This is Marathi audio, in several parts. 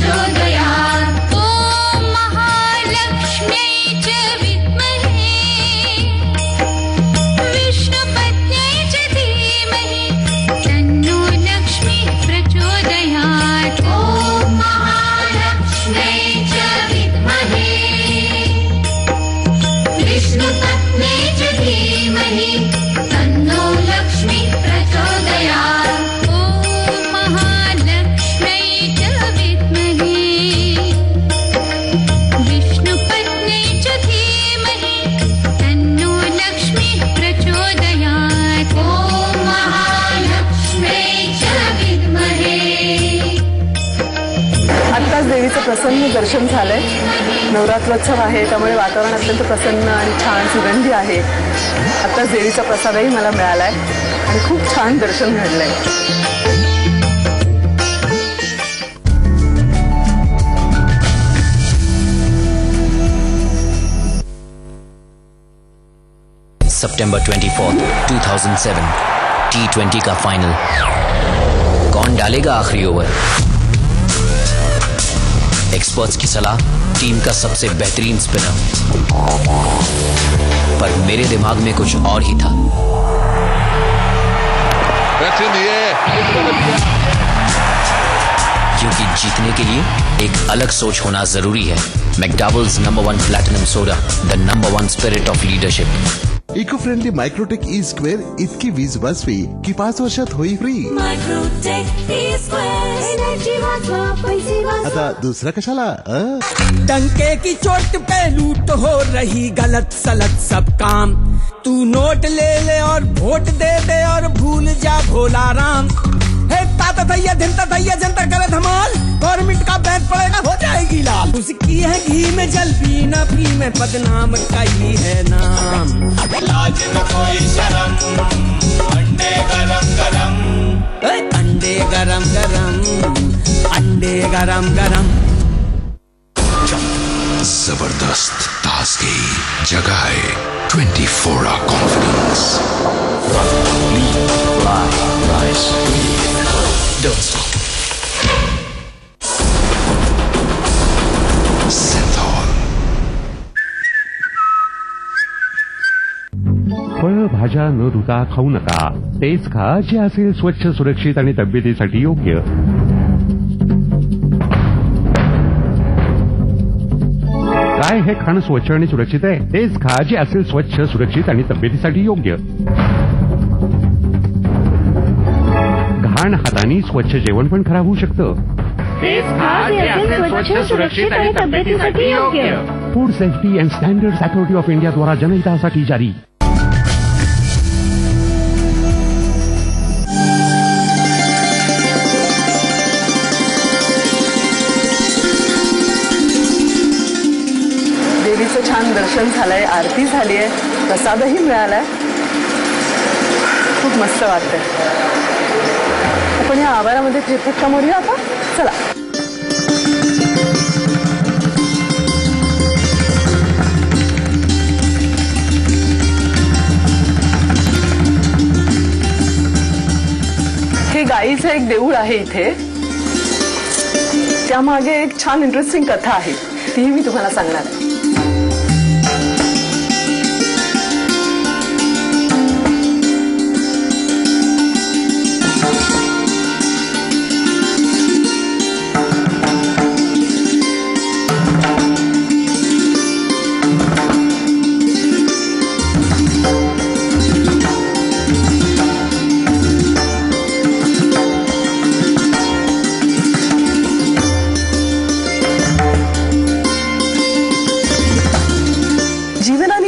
प्रचोदयात्। ॐ महालक्ष्म्यै च विद्महे विष्णुपत्न्यै च धीमहि तन्नो लक्ष्मीः प्रचोदयात्। ॐ महालक्ष्म्यै च विद्महे विष्णुपत्न्यै च धीमहि तन्नो लक्ष्मीः प्रचोदयात्। ॐ महालक्ष्म्यै च विद्महे विष्णुपत्न्यै च धीमहि तन्नो लक्ष्मीः प्रचोदयात्। ॐ महालक्ष्म्यै च विद्महे। आत्ताच देवीचं प्रसन्न दर्शन झालंय। नवरात्रोत्सव आहे त्यामुळे वातावरण अत्यंत प्रसन्न आणि छान सुगंधी आहे। आत्ताच देवीचा प्रसादही मला मिळालाय आणि खूप छान दर्शन घडलंय। सितंबर 24, 2007 T20 का फाइनल। कौन डालेगा आखिरी ओवर? एक्सपर्ट्स की सलाह, टीम का सबसे बेहतरीन स्पिनर। पर मेरे दिमाग में कुछ और ही था। क्योंकि जीतने के लिए एक अलग सोच होना जरूरी है। McDowell's number 1 platinum soda, the number 1 spirit of leadership. Eco friendly Microtek E square इतकी वीज वाचवी की 5 वर्षात होई फ्री। आता दुसरा कशाला? डंके की चोट पे लूट हो रही गलत सलत सब काम। तू नोट ले ले और वोट दे दे और भूल जा भोला राम। हे ताता दैया धिनता दैया जनता करे धमाल। गवर्नमेंट का बैन पड़ेगा हो जाएगी लाल। उसकी है घी में जल पीना फ्री में बदनाम का ही है नाम। लाज न कोई शर्म, अंडे गरम गरम, अंडे गरम गरम, अंडे गरम गरम। जबरदस्त ताजगी जगाए 24 कॉन्फिडेंस। Don't stop. Synthol. फळ भाज्या न धुता खाऊ नका। तेच खा जे असेल स्वच्छ, सुरक्षित आणि तब्येतीसाठी योग्य। काय हे खाणं स्वच्छ आणि सुरक्षित आहे? तेच खा जे असेल स्वच्छ, सुरक्षित आणि तब्येतीसाठी योग्य। घाण हातांनी स्वच्छ जेवण पण खराब होऊ शकतं। तेच खा जे असेल स्वच्छ, सुरक्षित आणि तब्येतीसाठी योग्य। Food safety and standards authority of India द्वारा जनहितासाठी जारी। देवीचं छान दर्शन झालंय, आरती झाली आहे, प्रसादही मिळालाय। खूप मस्त वाटतंय। आपण या आवारामध्ये फेरफटका मारूया आता। चला। हे गाईचं एक देऊळ आहे इथे। त्यामागे एक छान इंटरेस्टिंग कथा आहे, ती मी तुम्हाला सांगणार आहे।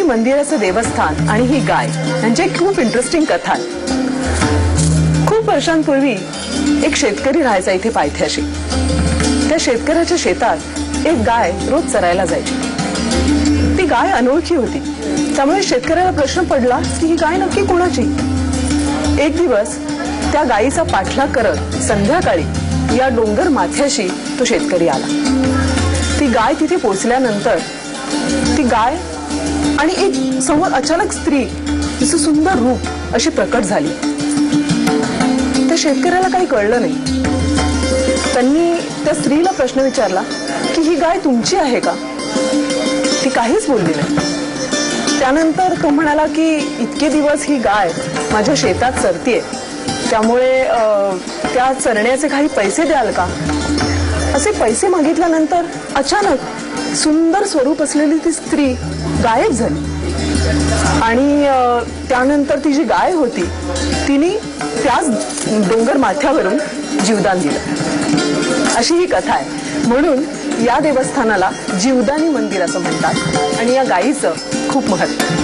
मंदिराचं देवस्थान आणि ही गाय यांची खूप इंटरेस्टिंग कथा आहे। खूप वर्षांपूर्वी एक शेतकरी राहायचा इथे पायथ्याशी। त्या शेतकऱ्याच्या शेतात एक गाय रोज चरायला जायची। ती गाय अनोळखी होती, त्यामुळे शेतकऱ्याला प्रश्न पडला की ही गाय नक्की कोणाची। एक दिवस त्या गायीचा पाठलाग करत संध्याकाळी या डोंगर माथ्याशी तो शेतकरी आला। ती गाय तिथे पोहोचल्यानंतर ती गाय आणि एक समोर अचानक स्त्री, तिचं सुंदर रूप अशी प्रकट झाली। त्या शेतकऱ्याला काही कळलं नाही। त्यांनी त्या स्त्रीला प्रश्न विचारला की ही गाय तुमची आहे का? ती काहीच बोलली नाही. त्यानंतर तो म्हणाला की इतके दिवस ही गाय माझ्या शेतात चरतीये, त्यामुळे त्या चरण्याचे काही पैसे द्याल का? असे पैसे मागितल्यानंतर अचानक सुंदर स्वरूप असलेली ती स्त्री गायब झाली आणि त्यानंतर ती जी गाय होती तिने त्याच डोंगर माथ्यावरून जीवदान दिलं. अशी ही कथा आहे. म्हणून या देवस्थानाला जीवदानी मंदिर असं म्हणतात आणि या गायीचं खूप महत्त्व आहे.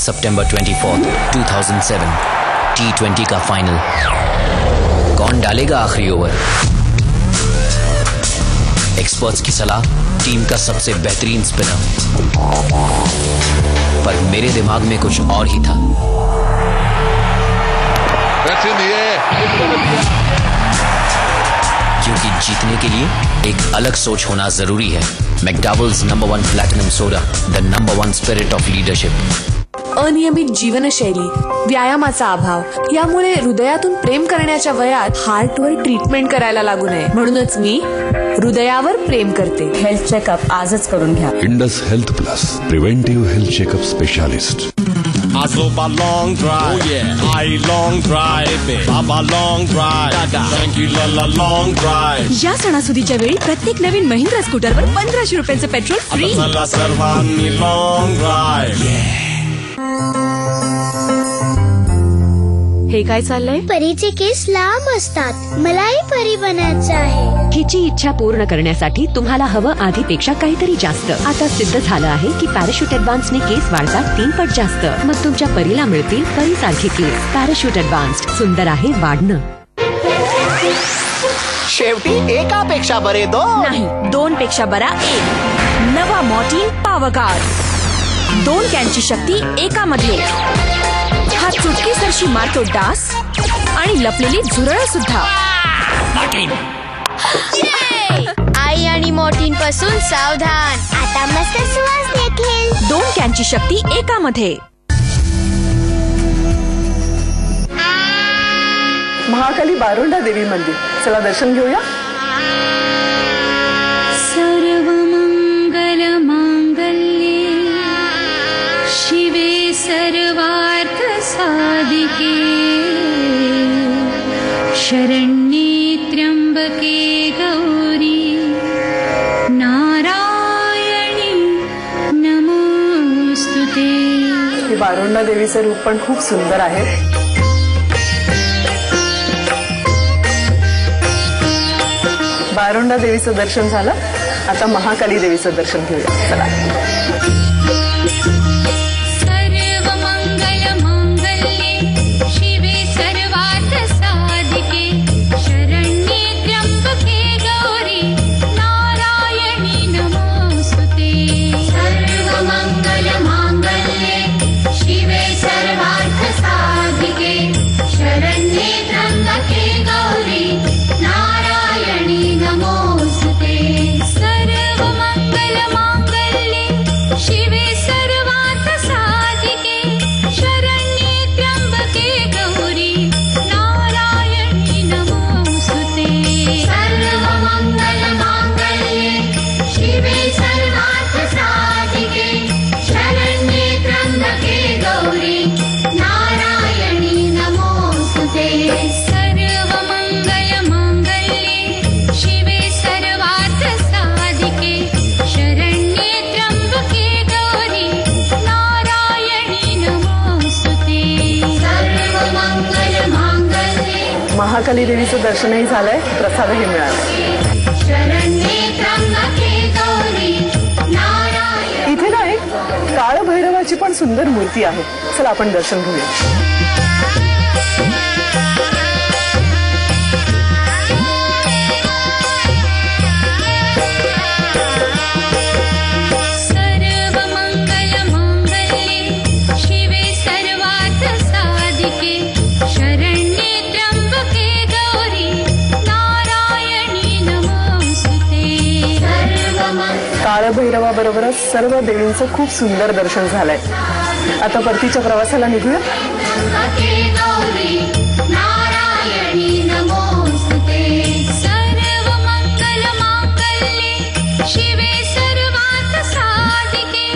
सितंबर 24, 2007 T20 का फाइनल. कौन डालेगा आखिरी ओवर? एक्सपर्ट्स की सलाह, टीम का सबसे बेहतरीन स्पिनर. पर मेरे दिमाग में कुछ और ही था. क्योंकि जीतने के लिए एक अलग सोच होना जरूरी है. McDowell's number 1 platinum soda, the number 1 spirit of leadership. अनियमित जीवनशैली, व्यायामाचा अभाव यामुळे हृदयातून प्रेम करण्याच्या वयात हार्टवर ट्रीटमेंट करायला लागू नये. म्हणूनच मी हृदयावर प्रेम करते. हेल्थ चेकअप आजच करून घ्या. Indus health plus, preventive health checkup specialist. आजोबा लॉंग ड्राइव, आई लॉंग ड्राइव, बाबा लॉंग ड्राइव, रंगीला लॉंग ड्राइव. या सणासुदीच्या वेळी प्रत्येक नवीन महिंद्रा स्कूटरवर 1500 रुपयांचं पेट्रोल फ्री. चला सर्वांनी लॉंग ड्राइव. हे काय चाललंय? परीचे केस लांब असतात, मलाही परी बनायचं आहे. हिची इच्छा पूर्ण करण्यासाठी तुम्हाला हवं आधीपेक्षा काहीतरी जास्त. आता सिद्ध झालं आहे की पॅराशूट ऍडव्हान्सने केस वाढतात 3 पट जास्त. मग तुमच्या परीला मिळतील परीसारखे केस. पॅराशूट ऍडव्हान्स्ड, सुंदर आहे वाढणं. शेवटी एकापेक्षा बरे दोन नाही, 2 पेक्षा बरा 1. नवा मॉर्टिन पॉवर गार्ड. 2 कॅनची शक्ती एकामध्ये. हा चुटकीसरशी मारतो डास आणि लपलेली झुरळ सुद्धा. आई आणि मॉर्टिन पासून सावधान. आता मस्त सुवास देखील. 2 कॅनची शक्ती एकामध्ये. महाकाली बारोंडा देवी मंदिर, चला दर्शन घेऊया. सर्वमंगल मांगल्ये शिवे सर्वार्थ साधिके शरण्ये त्र्यंबके गौरी नारायणी नमोस्तुते. हे बारोंडा देवीचं रूप पण खूप सुंदर आहे. बारोंडा देवीचं दर्शन झालं. आता महाकाली देवीचं दर्शन घेऊया. चला. महाकाली देवीचं दर्शनही झालंय, प्रसादही मिळाला. इथे ना एक काळ भैरवाची पण सुंदर मूर्ती आहे. चला आपण दर्शन घेऊया. सर्व मंगल मांगल्ये शिवे सर्वार्थ साधिके बरोबरच सर्व देवींचं खूप सुंदर दर्शन झालंय. आता परतीच्या प्रवासाला निघूया. शिवे सर्वात साधिके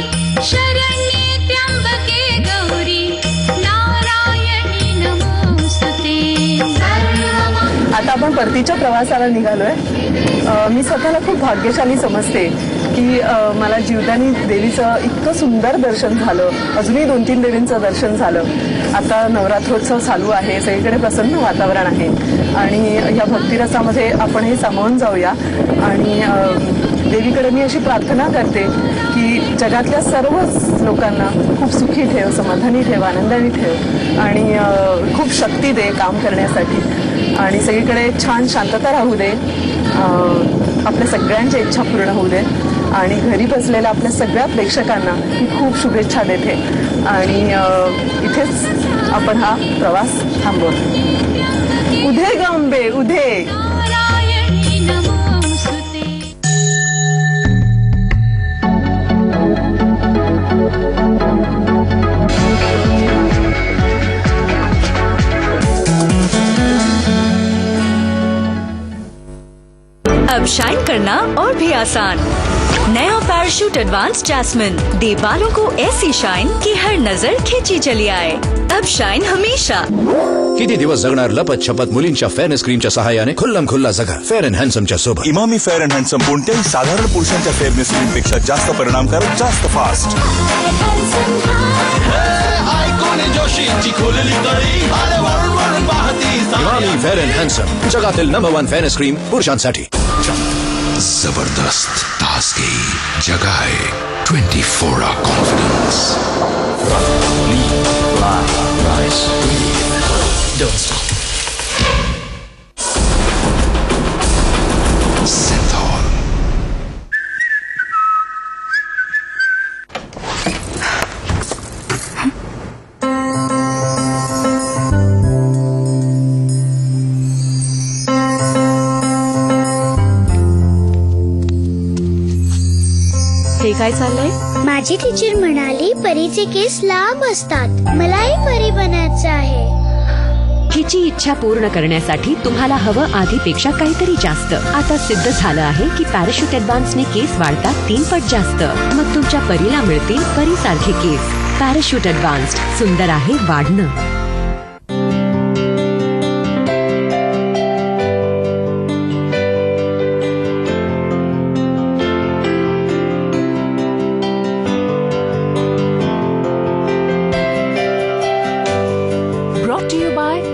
शरण्ये त्र्यंबके गौरी नारायणी नमोस्तुते. आता आपण परतीच्या प्रवासाला निघालोय. मी स्वतःला खूप भाग्यशाली समजते की मला जीवदानी देवीचं इतकं सुंदर दर्शन झालं. अजूनही 2-3 देवींचं दर्शन झालं. आता नवरात्रोत्सव चालू आहे, सगळीकडे प्रसन्न वातावरण आहे आणि या भक्तिरसामध्ये आपण हे सामावून जाऊया. आणि देवीकडे मी अशी प्रार्थना करते की जगातल्या सर्वच लोकांना खूप सुखी ठेव, समाधानी ठेव, आनंदाने ठेव आणि खूप शक्ती दे काम करण्यासाठी आणि सगळीकडे छान शांतता राहू दे. आपल्या सगळ्यांच्या इच्छा पूर्ण होऊ दे आणि घरी बसलेल्या आपल्या सगळ्या प्रेक्षकांना मी खूप शुभेच्छा देते आणि इथेच आपण हा प्रवास थांबवतो. उधे गंबे उधे. अब शाइन करना और भी आसान. नया पैराशूट एडवांस जैस्मिन दे बालों को ऐसी शाइन कि हर नजर खींची चली आए. अब शाइन हमेशा. किती दिवस जगणार लपत छपत मुलींच्या फेअरनेस क्रीमच्या सहाय्याने खुल्लम खुल्ला जगा फेअर अँड हँडसमच्या सोबत. इमामी फेअर अँड हँडसम कोणत्याही साधारण पुरुषांच्या फेअरनेस क्रीम पेक्षा जास्त परिणामकारक, जास्त fast. Emami fair and handsome जगातील नंबर 1 फेअरनेस क्रीम पुरुषांसाठी. जबरदस्त ताजगी जगाए 24 कॉन्फिडेंस. Don't stop. Synthol. हे काय चाललंय? माझी टीचर म्हणाली परीचे केस लांब असतात, मलाही परी बनायचं आहे. हिची इच्छा पूर्ण करण्यासाठी तुम्हाला हवं आधीपेक्षा काहीतरी जास्त. आता सिद्ध झालं आहे की पॅराशूट ऍडव्हान्सने केस वाढतात 3 पट जास्त. मग तुमच्या परीला मिळतील परीसारखे केस. Parachute advanced. सुंदर आहे वाढणं.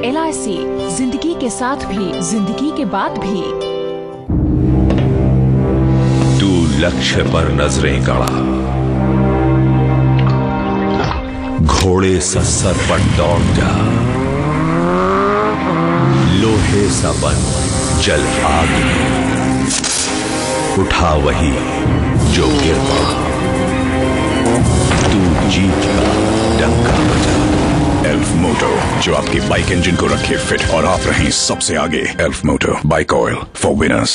LIC, जिंदगी के साथ भी जिंदगी के बाद भी. तू लक्ष्य पर नजरें गड़ा, घोड़े सा सर पर दौड़ जा, लोहे सा बन जल आग में, उठा वही जो गिर पड़ा, तू जीत का डंका बजा. एल्फ मोटो, जो आपकी बाइक इंजन को रखे फिट और आप रहें सबसे आगे. Elf motorbike oil for winners.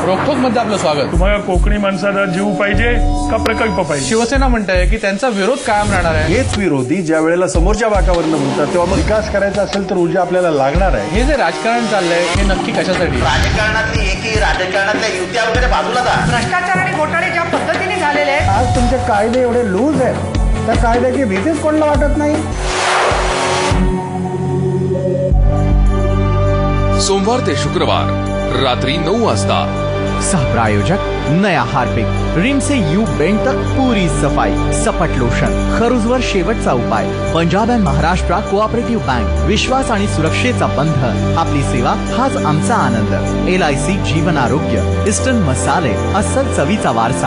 रोखोक मध्ये आपलं स्वागत. तुम्हाला कोकणी माणसाचा जीव पाहिजे का प्रकल्प पाहिजे? शिवसेना म्हणताय की त्यांचा विरोध कायम राहणार आहे. हेच विरोधी ज्या वेळेला समोरच्या वाटावरनं म्हणतात तेव्हा मग विकास करायचा असेल तर ऊर्जा आपल्याला लागणार आहे. हे जे राजकारण चाललंय हे नक्की कशासाठी? राजकारणातली एकी राजकारणातल्या युत्या वगैरे बाजूला जा. भ्रष्टाचार आणि घोटाळे ज्या पद्धतीने झालेले आहेत. आज तुमचे कायदे एवढे लूज आहेत, त्या कायद्याची भीतीच कोणाला वाटत नाही. सोमवार ते शुक्रवार रात्री 9 वाजता. सहप्रायोजक नया हार्पिक, रिम से यू बेंड तक पूरी सफाई. सपट लोशन, खरूजवर शेवटचा उपाय. Punjab and Maharashtra cooperative bank. विश्वास आणि सुरक्षेचा बंध. आपली सेवा हाच आमचा आनंद. LIC जीवन आरोग्य. ईस्टर्न मसाले, अस्सल चवीचा वारसा.